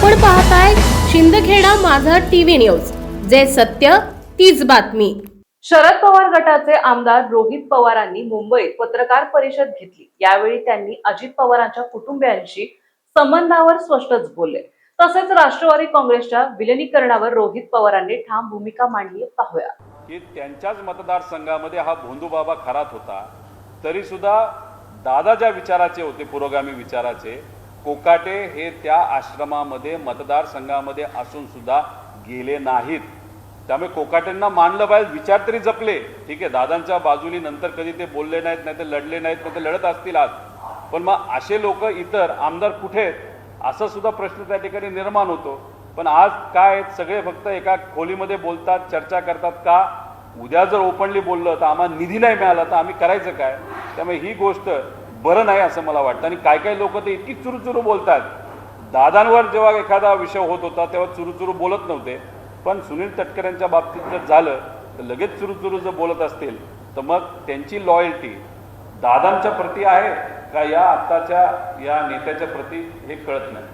आपण पाहताय शिंदखेडा माझा टीव्ही न्यूज, जे सत्य तीच बातमी। शरद पवार गटाचे आमदार रोहित पवारांनी मुंबईत पत्रकार परिषद घेतली। यावेळी त्यांनी अजित पवारांच्या कुटुंबियांशी संबंधावर स्पष्टच बोलले। तसेच राष्ट्रवादी काँग्रेसच्या विलीनीकरणावर रोहित पवारांनी ठाम भूमिका मांडली। पाहूया की त्यांच्याच मतदारसंघामध्ये हा भोंदूबाबा खरात होता, तरी सुद्धा दादा ज्या विचाराचे होते, पुरोगामी विचाराचे, कोकाटे हे त्या आश्रमामध्ये मतदारसंघामध्ये असून सुद्धा गेले नाहीत। त्यामुळे कोकाटेंना मानलं पाहिजे, विचार तरी जपले। ठीक आहे, दादांच्या बाजूनी नंतर कधी ते बोलले नाहीत, नाही ते लढले नाहीत, नाही ते लढत असतील आज, पण मग असे लोक इतर आमदार कुठे आहेत असा सुद्धा प्रश्न त्या ठिकाणी निर्माण होतो। पण आज काय सगळे फक्त एका खोलीमध्ये बोलतात, चर्चा करतात का उद्या जर ओपनली बोललं तर आम्हाला निधी नाही मिळाला तर आम्ही करायचं काय? त्यामुळे ही गोष्ट बरं नाही असं मला वाटतं। आणि काय काय लोक ते इतकी चुरूचुरू बोलतात। दादांवर जेव्हा एखादा विषय होत होता तेव्हा चुरूचुरू बोलत नव्हते, पण सुनील तटकरेंच्या बाबतीत जर झालं तर लगेच चुरूचुरू जर बोलत असतील तर मग त्यांची लॉयल्टी दादांच्या प्रती आहे का या आत्ताच्या या नेत्याच्या प्रती हे कळत नाही।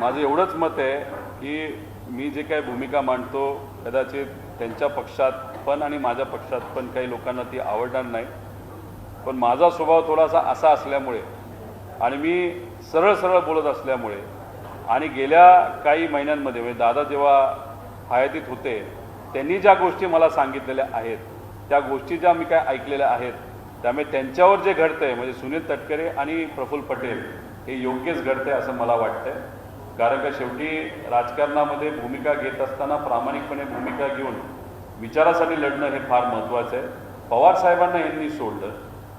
माझं एवढंच मत आहे की मी जे काही भूमिका मांडतो कदाचित त्यांच्या पक्षात पण आणि माझ्या पक्षात पण काही लोकांना ती आवडणार नाही, पण माझा स्वभाव थोडासा असा असल्यामुळे आणि मी सरळ सरळ बोलत असल्यामुळे आणि गेल्या काही महिन्यांमध्ये म्हणजे दादा जेव्हा हयातीत होते त्यांनी ज्या गोष्टी मला सांगितलेल्या आहेत त्या गोष्टी ज्या मी काय ऐकलेल्या आहेत, त्यामुळे त्यांच्यावर जे घडतंय म्हणजे सुनील तटकरे आणि प्रफुल्ल पटेल हे योग्यच घडतंय असं मला वाटतंय। कारण का शेवटी राजकारणामध्ये भूमिका घेत असताना प्रामाणिकपणे भूमिका घेऊन विचारासाठी लढणं हे फार महत्त्वाचं आहे। पवार साहेबांना यांनी सोडलं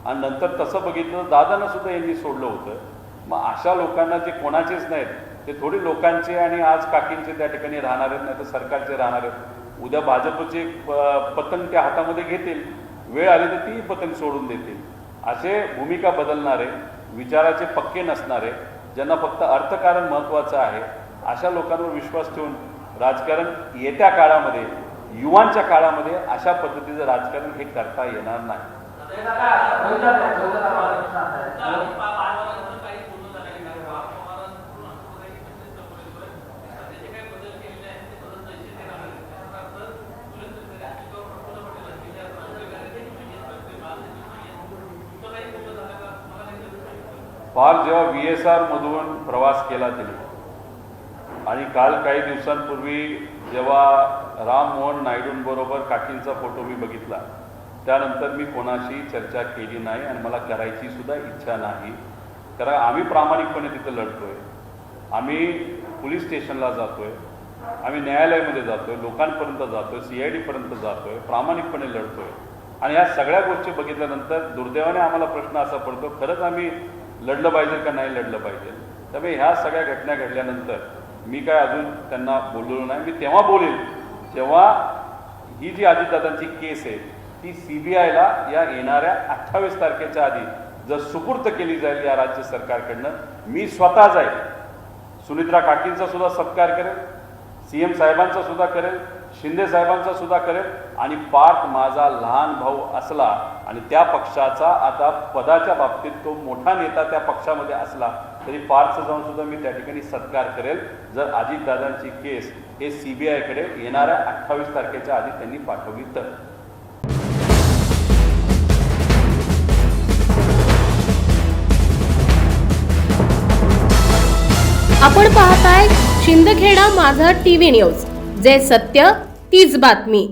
आणि नंतर तसं बघितलं तर दादांना सुद्धा यांनी सोडलं होतं। मग अशा लोकांना जे कोणाचेच नाहीत ते थोडी लोकांचे आणि आज काकींचे त्या ठिकाणी राहणार आहेत, नाही तर सरकारचे राहणार आहेत। उद्या भाजपचे पतंग त्या हातामध्ये घेतील, वेळ आली तर ती पतंग सोडून देतील। असे भूमिका बदलणारे, विचाराचे पक्के नसणारे, ज्यांना फक्त अर्थकारण महत्त्वाचं आहे, अशा लोकांवर विश्वास ठेवून राजकारण येत्या काळामध्ये युवांच्या काळामध्ये अशा पद्धतीचं राजकारण हे करता येणार नाही। फार जेव्हा VSR मधून प्रवास केला त्यांनी आणि काल काही दिवसांपूर्वी जेव्हा राम मोहन नायडूंबरोबर काकींचा फोटो मी बघितला त्यानंतर मी कोणाशी चर्चा केली नाही आणि मला करायची सुद्धा इच्छा नाही। कारण आम्ही प्रामाणिकपणे तिथं लढतोय, आम्ही पोलीस स्टेशनला जातोय, आम्ही न्यायालयामध्ये जातोय, लोकांपर्यंत जातोय, CID पर्यंत जातोय, प्रामाणिकपणे लढतोय। आणि ह्या सगळ्या गोष्टी बघितल्यानंतर दुर्दैवाने आम्हाला प्रश्न असा पडतो, खरंच आम्ही लढलं पाहिजे का नाही लढलं पाहिजे? त्यामुळे ह्या सगळ्या घटना घडल्यानंतर मी काय अजून त्यांना बोललेलो नाही। मी तेव्हा बोलेल जेव्हा ही जी अजितदादांची केस आहे ती CBIला या येणाऱ्या 28 तारखेच्या आधी जर सुपूर्द केली जाईल या राज्य सरकारकडनं, मी स्वतः जाईल, सुनित्रा काकींचा सुद्धा सत्कार करेल, CM साहेबांचा सुद्धा करेल, शिंदे साहेबांचा सुद्धा करेल आणि पार्थ माझा लहान भाऊ असला आणि त्या पक्षाचा आता पदाच्या बाबतीत तो मोठा नेता त्या पक्षामध्ये असला तरी पार्थचा जाऊन सुद्धा मी त्या ठिकाणी सत्कार करेल जर अजितदादांची केस हे CBIकडे येणाऱ्या 28 तारखेच्या आधी त्यांनी पाठवली तर। आपण पाहताय शिंदखेडा माझा टीव्ही न्यूज, जे सत्य तीच बातमी।